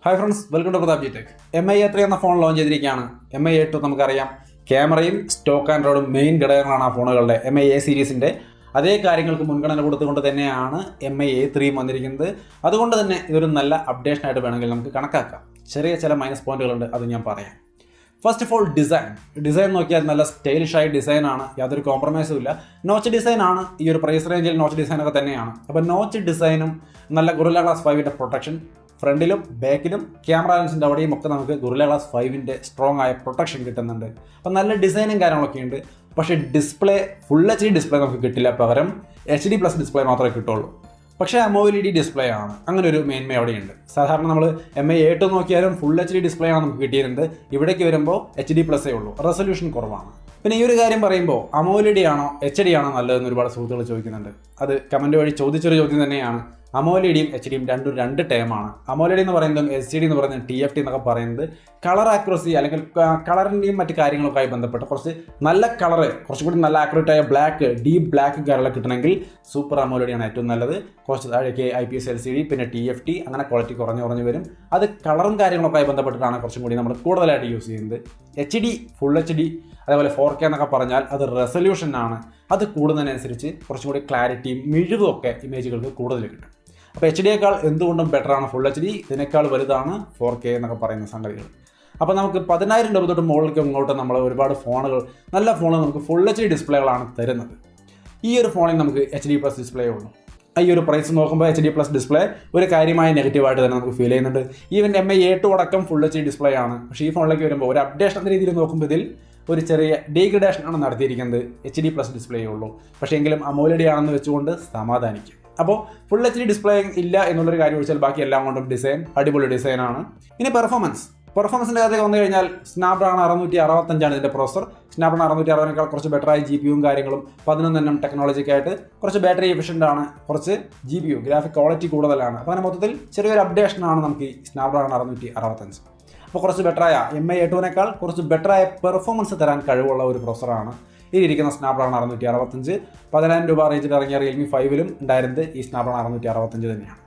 Hi friends, welcome to Pratap G tech. MI A3 എന്ന phone launch ചെയ്തിരിക്കുകയാണ്. MI A2 നമുക്കറിയാം, ക്യാമറയും സ്റ്റോക്ക് ആൻഡ്രോയിഡും മെയിൻ ഘടകങ്ങളാണ് ആ ഫോണുകളുടെ. MI A സീരീസിൻ്റെ അതേ കാര്യങ്ങൾക്ക് മുൻഗണന കൊടുത്തുകൊണ്ട് തന്നെയാണ് MI A3 വന്നിരിക്കുന്നത്. അതുകൊണ്ട് തന്നെ ഇതൊരു നല്ല അപ്ഡേഷനായിട്ട് വേണമെങ്കിൽ നമുക്ക് കണക്കാക്കാം. ചെറിയ ചില മൈനസ് പോയിന്റുകളുണ്ട്, അത് ഞാൻ പറയാം. ഫസ്റ്റ് ഓഫ് ഓൾ ഡിസൈൻ നോക്കിയാൽ നല്ല സ്റ്റൈലിഷായ ഡിസൈനാണ്, യാതൊരു കോംപ്രമൈസും ഇല്ല. നോച്ച് ഡിസൈനാണ്, ഈ ഒരു പ്രൈസ് റേഞ്ചിൽ നോച്ച് ഡിസൈനൊക്കെ തന്നെയാണ്. അപ്പോൾ നോച്ച് ഡിസൈനും നല്ല ഗൊറില്ല ഗ്ലാസ് 5ൻ്റെ പ്രൊട്ടക്ഷൻ ഫ്രണ്ടിലും ബാക്കിലും ക്യാമറ ലെൻസിൻ്റെ അവിടെയും ഒക്കെ നമുക്ക് ഗൊറില്ല ഗ്ലാസ് 5ൻ്റെ സ്ട്രോങ് ആയ പ്രൊട്ടക്ഷൻ കിട്ടുന്നുണ്ട്. അപ്പോൾ നല്ല ഡിസൈനും കാര്യങ്ങളൊക്കെ ഉണ്ട്. പക്ഷേ ഡിസ്പ്ലേ ഫുൾ HD ഡിസ്പ്ലേ നമുക്ക് കിട്ടില്ല, പകരം HD+ ഡിസ്പ്ലേ മാത്രമേ കിട്ടുള്ളൂ. പക്ഷേ AMOLED ഡിസ്പ്ലേ ആണ്, അങ്ങനെ ഒരു മേന്മ അവിടെയുണ്ട്. സാധാരണ നമ്മൾ MI A2 നോക്കിയാലും ഫുൾ HD ഡിസ്പ്ലേ ആണ് നമുക്ക് കിട്ടിയിരുന്നത്. ഇവിടേക്ക് വരുമ്പോൾ HD+ ഉള്ളൂ, റെസൊല്യൂഷൻ കുറവാണ്. പിന്നെ ഈ ഒരു കാര്യം പറയുമ്പോൾ AMOLED ആണോ HD ആണോ നല്ലതെന്ന് ഒരുപാട് സുഹൃത്തുക്കൾ ചോദിക്കുന്നുണ്ട്. അത് കമൻറ്റ് വഴി ചോദിച്ചൊരു ചോദ്യം തന്നെയാണ്. AMOLEDയും HDയും രണ്ട് ടേമാണ്. AMOLED എന്ന് പറയുന്നതും HD എന്ന് പറയുന്നത് TFT എന്നൊക്കെ പറയുന്നത് കളർ ആക്യുറസി അല്ലെങ്കിൽ കളറിൻ്റെയും മറ്റു കാര്യങ്ങളൊക്കെ ആയി ബന്ധപ്പെട്ട് കുറച്ച് നല്ല കളറ്, കുറച്ചുകൂടി നല്ല ആക്യുറേറ്റ് ആയ ബ്ലാക്ക്, ഡീപ്പ് ബ്ലാക്ക് കാര്യങ്ങളൊക്കെ കിട്ടണമെങ്കിൽ സൂപ്പർ AMOLED ആണ് ഏറ്റവും നല്ലത്. കുറച്ച് താഴേക്ക് IPS LCD, പിന്നെ TFT, അങ്ങനെ ക്വാളിറ്റി കുറഞ്ഞു വരും. അത് കളറും കാര്യങ്ങളൊക്കെ ആയി ബന്ധപ്പെട്ടിട്ടാണ് കുറച്ചും കൂടി നമ്മൾ കൂടുതലായിട്ട് യൂസ് ചെയ്യുന്നത്. HD, ഫുൾ HD, അതേപോലെ 4K എന്നൊക്കെ പറഞ്ഞാൽ അത് റെസൊല്യൂഷനാണ്. അത് കൂടുന്നതിനനുസരിച്ച് കുറച്ചും കൂടി ക്ലാരിറ്റിയും മിഴിവും ഒക്കെ ഇമേജുകൾക്ക് കൂടുതൽ കിട്ടും. അപ്പോൾ HD എന്തുകൊണ്ടും ബെറ്ററാണ് ഫുൾ HD, ഇതിനേക്കാൾ വലുതാണ് 4K എന്നൊക്കെ പറയുന്ന സംഗതികൾ. അപ്പോൾ നമുക്ക് 10,000 രൂപ തൊട്ട് മുകളിലേക്ക് ഇങ്ങോട്ട് നമ്മൾ ഒരുപാട് ഫോണുകൾ, നല്ല ഫോണുകൾ നമുക്ക് ഫുൾ HD ഡിസ്പ്ലേകളാണ് തരുന്നത്. ഈ ഒരു ഫോണിൽ നമുക്ക് HD+ ഡിസ്പ്ലേ ഉള്ളൂ. ഈ ഒരു പ്രൈസ് നോക്കുമ്പോൾ HD+ ഡിസ്പ്ലേ ഒരു കാര്യമായ നെഗറ്റീവായിട്ട് തന്നെ നമുക്ക് ഫീൽ ചെയ്യുന്നുണ്ട്. ഈവൻ MI A2 അടക്കം ഫുൾ HD ഡിസ്പ്ലേ ആണ്. പക്ഷേ ഈ ഫോണിലേക്ക് വരുമ്പോൾ ഒരു അപ്ഡേഷൻ എന്ന രീതിയിൽ നോക്കുമ്പോൾ ഇതിൽ ഒരു ചെറിയ ഡീഗ്രഡേഷൻ ആണ് നടത്തിയിരിക്കുന്നത്. HD+ ഡിസ്പ്ലേ ഉള്ളൂ, പക്ഷേ എങ്കിലും AMOLED ആണെന്ന് വെച്ചുകൊണ്ട് സമാധാനിക്കും. അപ്പോൾ ഫുൾ HD ഡിസ്പ്ലേ ഇല്ല എന്നുള്ളൊരു കാര്യം വെച്ചാൽ ബാക്കി എല്ലാം കൊണ്ടും ഡിസൈൻ അടിപൊളി ഡിസൈനാണ്. ഇനി പെർഫോമൻസിൻ്റെ കാര്യത്തിൽ വന്നു കഴിഞ്ഞാൽ Snapdragon 665 ഇതിൻ്റെ പ്രോസർ. Snapdragon 660 കുറച്ച് ബെറ്ററായ GPUവും കാര്യങ്ങളും 11nm ടെക്നോളജിക്കായിട്ട് കുറച്ച് ബാറ്ററി എഫിഷ്യൻ്റ് ആണ്, കുറച്ച് GPU ഗ്രാഫിക് ക്വാളിറ്റി കൂടുതലാണ്. അപ്പോൾ അങ്ങനെ മൊത്തത്തിൽ ചെറിയൊരു അപ്ഡേഷനാണ് നമുക്ക് ഈ Snapdragon 665. അപ്പോൾ കുറച്ച് ബെറ്ററായ MI A2 കുറച്ച് ബെറ്ററായ പെർഫോമൻസ് തരാൻ കഴിവുള്ള ഒരു പ്രോസറാണ് ഈ ഇരിക്കുന്ന Snapdragon 665. 10,000 രൂപ റേഞ്ചിൽ ഇറങ്ങിയ Realme 5ലും ഉണ്ടായിരുന്നത് ഈ Snapdragon 665 തന്നെയാണ്.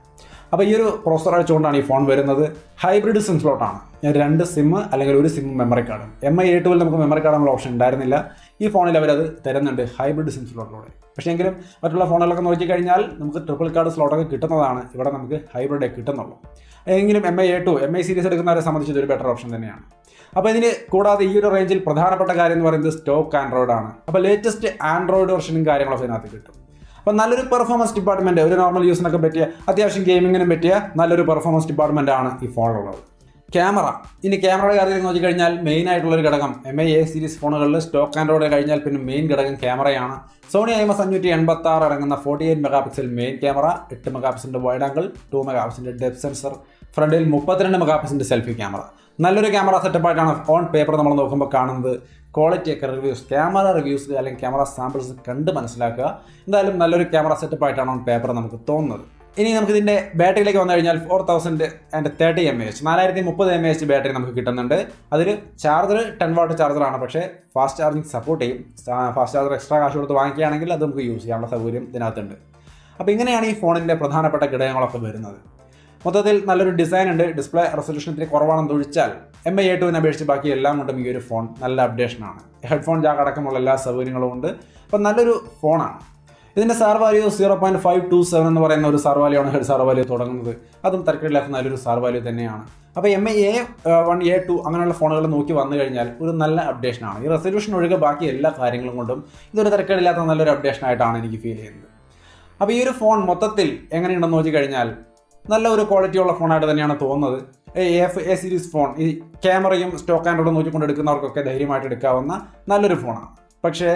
അപ്പോൾ ഈ ഒരു പ്രോസർ അടിച്ചുകൊണ്ടാണ് ഈ ഫോൺ വരുന്നത്. ഹൈബ്രിഡ് സിം സ്ലോട്ടാണ്, 2 സിം അല്ലെങ്കിൽ 1 SIM memory card. MI A2 നമുക്ക് മെമ്മറി കാർഡുള്ള ഓപ്ഷൻ ഉണ്ടായിരുന്നില്ല. ഈ ഫോണിൽ അവരത് തരുന്നുണ്ട് ഹൈബ്രിഡ് സിം സ്ലോട്ടിലൂടെ. പക്ഷേ എങ്കിലും മറ്റുള്ള ഫോണുകളൊക്കെ നോക്കിക്കഴിഞ്ഞാൽ നമുക്ക് ട്രിപ്പിൾ കാർഡ് സ്ലോട്ടൊക്കെ കിട്ടുന്നതാണ്. ഇവിടെ നമുക്ക് ഹൈബ്രിഡേ കിട്ടുന്നുള്ളൂ. എങ്കിലും MI സീരീസ് എടുക്കുന്നവരെ സംബന്ധിച്ച് ഇതൊരു ബെറ്റർ ഓപ്ഷൻ തന്നെയാണ്. അപ്പോൾ ഇതിന് കൂടാതെ ഈ ഒരു റേഞ്ചിൽ പ്രധാനപ്പെട്ട കാര്യം എന്ന് പറയുന്നത് സ്റ്റോക്ക് ആൻഡ്രോയിഡ് ആണ്. അപ്പോൾ ലേറ്റസ്റ്റ് ആൻഡ്രോയിഡ് വെർഷനും കാര്യങ്ങളൊക്കെ ഇതിനകത്ത് കിട്ടും. അപ്പോൾ നല്ലൊരു പെർഫോമൻസ് ഡിപ്പാർട്ട്മെൻറ്റ്, ഒരു നോർമൽ യൂസിനൊക്കെ പറ്റിയ, അത്യാവശ്യം ഗെയിമിങ്ങിനും പറ്റിയ നല്ലൊരു പെർഫോമൻസ് ഡിപ്പാർട്ട്മെൻ്റ് ആണ് ഈ ഫോണിലുള്ളത്. ക്യാമറയുടെ കാര്യത്തിൽ നോക്കിക്കഴിഞ്ഞാൽ മെയിൻ ആയിട്ടുള്ളൊരു ഘടകം MI A സീരീസ് ഫോണുകളിൽ സ്റ്റോക്ക് ആൻഡ്രോയിഡ് കഴിഞ്ഞാൽ പിന്നെ മെയിൻ ഘടകം ക്യാമറയാണ്. Sony IMX586 അടങ്ങുന്ന 48 MP main camera, 8 MP wide angle, 2 MP depth sensor, ഫ്രണ്ടിൽ 32 MP സെൽഫി ക്യാമറ. നല്ലൊരു ക്യാമറ സെറ്റപ്പായിട്ടാണ് ഓൺ പേപ്പർ നമ്മൾ നോക്കുമ്പോൾ കാണുന്നത്. ക്വാളിറ്റിയൊക്കെ ക്യാമറ റിവ്യൂസ് അല്ലെങ്കിൽ ക്യാമറ സാമ്പിൾസ് കണ്ട് മനസ്സിലാക്കുക. എന്തായാലും നല്ലൊരു ക്യാമറ സെറ്റപ്പായിട്ടാണ് ഓൺ പേപ്പർ നമുക്ക് തോന്നുന്നത്. ഇനി നമുക്കിതിൻ്റെ ബാറ്ററിയിലേക്ക് വന്നു കഴിഞ്ഞാൽ 4030 mAh 4030 mAh ബാറ്ററി നമുക്ക് കിട്ടുന്നുണ്ട്. അതിൽ ചാർജർ 10 വാട്ട് ചാർജറാണ്, പക്ഷേ ഫാസ്റ്റ് ചാർജിങ് സപ്പോർട്ട് ചെയ്യും. ഫാസ്റ്റ് ചാർജർ എക്സ്ട്രാ കാശ് കൊടുത്ത് വാങ്ങിക്കുകയാണെങ്കിൽ അത് നമുക്ക് യൂസ് ചെയ്യാനുള്ള സൗകര്യം ഇതിനകത്തുണ്ട്. അപ്പോൾ ഇങ്ങനെയാണ് ഈ ഫോണിൻ്റെ പ്രധാനപ്പെട്ട ഘടകങ്ങളൊക്കെ വരുന്നത്. മൊത്തത്തിൽ നല്ലൊരു ഡിസൈൻ ഉണ്ട്. ഡിസ്പ്ലേ റെസൊല്യൂഷൻ ഇത്തിരി കുറവാണെന്ന് ഒഴിച്ചാൽ MI A2 അപേക്ഷിച്ച് ബാക്കി എല്ലാം കൊണ്ടും ഈ ഒരു ഫോൺ നല്ല അപ്ഡേഷനാണ്. ഹെഡ്ഫോൺ ജാക്ക് അടക്കമുള്ള എല്ലാ സൗകര്യങ്ങളും ഉണ്ട്. അപ്പോൾ നല്ലൊരു ഫോണാണ്. ഇതിൻ്റെ സാർ വാല്യൂ 0.527 എന്ന് പറയുന്ന ഒരു സാർ വാല്യൂ ആണ് ഹെഡ് സാർ വാല്യൂ തുടങ്ങുന്നത്. അതും തരക്കേടില്ലാത്ത നല്ലൊരു സാർ വാല്യൂ തന്നെയാണ്. അപ്പോൾ MI A2 അങ്ങനെയുള്ള ഫോണുകൾ നോക്കി വന്നു കഴിഞ്ഞാൽ ഒരു നല്ല അപ്ഡേഷനാണ്. ഈ റെസൊല്യൂഷൻ ഒഴികെ ബാക്കി എല്ലാ കാര്യങ്ങളും കൊണ്ടും ഇതൊരു തരക്കേടില്ലാത്ത നല്ലൊരു അപ്ഡേഷനായിട്ടാണ് എനിക്ക് ഫീൽ ചെയ്യുന്നത്. അപ്പോൾ ഈ ഒരു ഫോൺ മൊത്തത്തിൽ എങ്ങനെയുണ്ടെന്ന് നോക്കിക്കഴിഞ്ഞാൽ നല്ല ഒരു ക്വാളിറ്റിയുള്ള ഫോണായിട്ട് തന്നെയാണ് തോന്നുന്നത്. A സീരീസ് ഫോൺ ഈ ക്യാമറയും സ്റ്റോക്ക് ആൻഡ്രോയിഡ് നോക്കിക്കൊണ്ട് എടുക്കുന്നവർക്കൊക്കെ ധൈര്യമായിട്ട് എടുക്കാവുന്ന നല്ലൊരു ഫോണാണ്. പക്ഷേ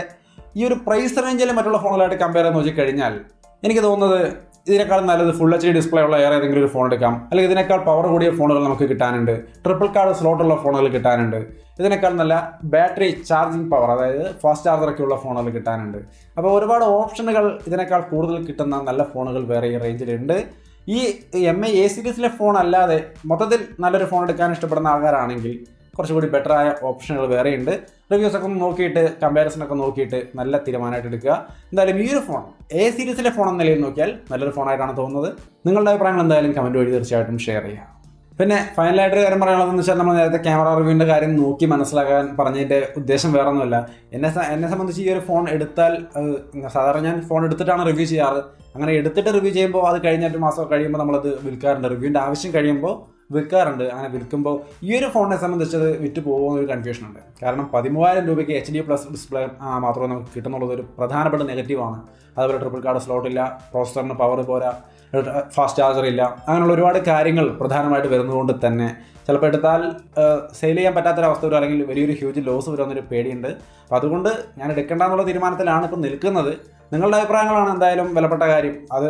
ഈ ഒരു പ്രൈസ് റേഞ്ചിൽ മറ്റുള്ള ഫോണുകളായിട്ട് കമ്പയർ ചെയ്ത് നോക്കിക്കഴിഞ്ഞാൽ എനിക്ക് തോന്നുന്നത് ഇതിനേക്കാൾ നല്ലത് ഫുൾ HD ഡിസ്പ്ലേ ഉള്ള വേറെ ഏതെങ്കിലും ഒരു ഫോൺ എടുക്കാം. അല്ലെങ്കിൽ ഇതിനേക്കാൾ പവർ കൂടിയ ഫോണുകൾ നമുക്ക് കിട്ടാനുണ്ട്. ട്രിപ്പിൾ കാർഡ് സ്ലോട്ടുള്ള ഫോണുകൾ കിട്ടാനുണ്ട്. ഇതിനേക്കാൾ നല്ല ബാറ്ററി ചാർജിങ് പവർ, അതായത് ഫാസ്റ്റ് ചാർജറൊക്കെ ഉള്ള ഫോണുകൾ കിട്ടാനുണ്ട്. അപ്പോൾ ഒരുപാട് ഓപ്ഷനുകൾ ഇതിനേക്കാൾ കൂടുതൽ കിട്ടുന്ന നല്ല ഫോണുകൾ വേറെ ഈ റേഞ്ചിലുണ്ട്. ഈ MI A സീരീസിലെ ഫോൺ അല്ലാതെ മൊത്തത്തിൽ നല്ലൊരു ഫോൺ എടുക്കാൻ ഇഷ്ടപ്പെടുന്ന ആൾക്കാരാണെങ്കിൽ കുറച്ചുകൂടി ബെറ്ററായ ഓപ്ഷനുകൾ വേറെയുണ്ട്. റിവ്യൂസൊക്കെ ഒന്ന് നോക്കിയിട്ട് കമ്പാരിസണൊക്കെ നോക്കിയിട്ട് നല്ല തീരുമാനമായിട്ട് എടുക്കുക. എന്തായാലും ഈ ഒരു ഫോൺ A സീരീസിലെ ഫോൺ എന്ന നിലയിൽ നോക്കിയാൽ നല്ലൊരു ഫോണായിട്ടാണ് തോന്നുന്നത്. നിങ്ങളുടെ അഭിപ്രായങ്ങൾ എന്തായാലും കമൻറ്റ് വഴി തീർച്ചയായിട്ടും ഷെയർ ചെയ്യുക. പിന്നെ ഫൈനലായിട്ടൊരു കാര്യം പറയാനുള്ളതെന്ന് വെച്ചാൽ നമ്മൾ നേരത്തെ ക്യാമറ റിവ്യൂവിൻ്റെ കാര്യം നോക്കി മനസ്സിലാക്കാൻ പറഞ്ഞതിൻ്റെ ഉദ്ദേശം വേറെ ഒന്നുമല്ല. എന്നെ സംബന്ധിച്ച് ഈ ഒരു ഫോൺ എടുത്താൽ സാധാരണ ഞാൻ ഫോൺ എടുത്തിട്ടാണ് റിവ്യൂ ചെയ്യാറ്. അങ്ങനെ എടുത്തിട്ട് റിവ്യൂ ചെയ്യുമ്പോൾ അത് കഴിഞ്ഞിട്ട് മാസം കഴിയുമ്പോൾ നമ്മളത് വിൽക്കാറുണ്ട്. റിവ്യൂവിൻ്റെ ആവശ്യം കഴിയുമ്പോൾ വിൽക്കാറുണ്ട്. അങ്ങനെ വിൽക്കുമ്പോൾ ഈ ഒരു ഫോണിനെ സംബന്ധിച്ചത് വിറ്റ് പോകുന്ന ഒരു കൺഫ്യൂഷൻ ഉണ്ട്. കാരണം 13,000 രൂപയ്ക്ക് HD+ ഡിസ്പ്ലേ മാത്രമേ നമുക്ക് കിട്ടുന്നുള്ളത് ഒരു പ്രധാനപ്പെട്ട നെഗറ്റീവാണ്. അതുപോലെ ട്രിപ്പിൾ കാർഡ് സ്ലോട്ടില്ല, പ്രോസസ്സറിന് പവർ പോരാ, ഫാസ്റ്റ് ചാർജർ ഇല്ല, അങ്ങനെയുള്ള ഒരുപാട് കാര്യങ്ങൾ പ്രധാനമായിട്ട് വരുന്നതുകൊണ്ട് തന്നെ ചിലപ്പോൾ എടുത്താൽ സെയിൽ ചെയ്യാൻ പറ്റാത്തൊരവസ്ഥ വരും, അല്ലെങ്കിൽ വലിയൊരു ഹ്യൂജ് ലോസ് വരുമെന്നൊരു പേടിയുണ്ട്. അപ്പോൾ അതുകൊണ്ട് ഞാൻ എടുക്കേണ്ട എന്നുള്ള തീരുമാനത്തിലാണ് ഇപ്പോൾ നിൽക്കുന്നത്. നിങ്ങളുടെ അഭിപ്രായങ്ങളാണ് എന്തായാലും വിലപ്പെട്ട കാര്യം. അത്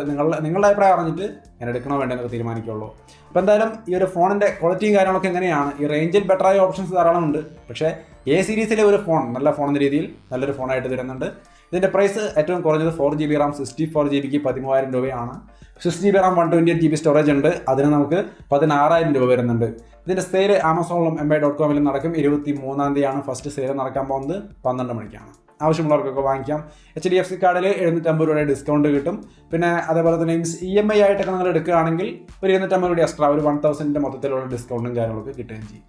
നിങ്ങളുടെ അഭിപ്രായം അറിഞ്ഞിട്ട് ഞാൻ എടുക്കണോ വേണ്ടെന്നൊക്കെ തീരുമാനിക്കുള്ളൂ. അപ്പോൾ എന്തായാലും ഈ ഒരു ഫോണിൻ്റെ ക്വാളിറ്റിയും കാര്യങ്ങളൊക്കെ എങ്ങനെയാണ്, ഈ റേഞ്ചിൽ ബെറ്ററായ ഓപ്ഷൻസ് ധാരാളം ഉണ്ട്. പക്ഷേ A സീരീസിലെ ഒരു ഫോൺ നല്ല ഫോൺ എന്ന രീതിയിൽ നല്ലൊരു ഫോണായിട്ട് തരുന്നുണ്ട്. ഇതിൻ്റെ പ്രൈസ് ഏറ്റവും കുറഞ്ഞത് 4GB RAM 64GB 13,000 രൂപയാണ്. 6GB RAM 128GB സ്റ്റോറേജ് ഉണ്ട്. അതിന് നമുക്ക് 16,000 രൂപ വരുന്നുണ്ട്. ഇതിൻ്റെ സെയിൽ ആമസോണിലും mi.com നടക്കും. 23-ാം തീയതിയാണ് ഫസ്റ്റ് സെയിൽ നടക്കാൻ പോകുന്നത്. 12 മണിക്കാണ്. ആവശ്യമുള്ളവർക്കൊക്കെ വാങ്ങിക്കാം. HDFC കാർഡിൽ 750 രൂപയുടെ ഡിസ്കൗണ്ട് കിട്ടും. പിന്നെ അതേപോലെ തന്നെ EMI ആയിട്ടൊക്കെ നിങ്ങൾ എടുക്കുകയാണെങ്കിൽ ഒരു 250 രൂപ എക്സ്ട്രാ, ഒരു 1,000 മൊത്തത്തിലുള്ള ഡിസ്കൗണ്ടും കാര്യങ്ങളൊക്കെ കിട്ടുകയും ചെയ്യും.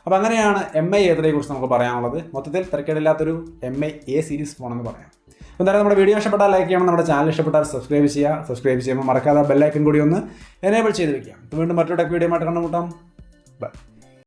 അപ്പോൾ അങ്ങനെയാണ് MI A3 കുറിച്ച് നമുക്ക് പറയാനുള്ളത്. മൊത്തത്തിൽ തിരക്കേടില്ലാത്തൊരു MI A സീരീസ് ഫോണെന്ന് പറയാം. അപ്പോൾ എന്തായാലും നമ്മുടെ വീഡിയോ ഇഷ്ടപ്പെട്ടാൽ ലൈക്ക് ചെയ്യണം. നമ്മുടെ ചാനൽ ഇഷ്ടപ്പെട്ടാൽ സബ്സ്ക്രൈബ് ചെയ്യുമ്പോൾ മറക്കാതെ ബെല്ലൈക്കൺ കൂടി ഒന്ന് എനേബിൾ ചെയ്ത് വെക്കാം. വീണ്ടും മറ്റൊരു ടെക് വീഡിയോ ആയിട്ട് കണ്ടുമുട്ടാം. ബൈ.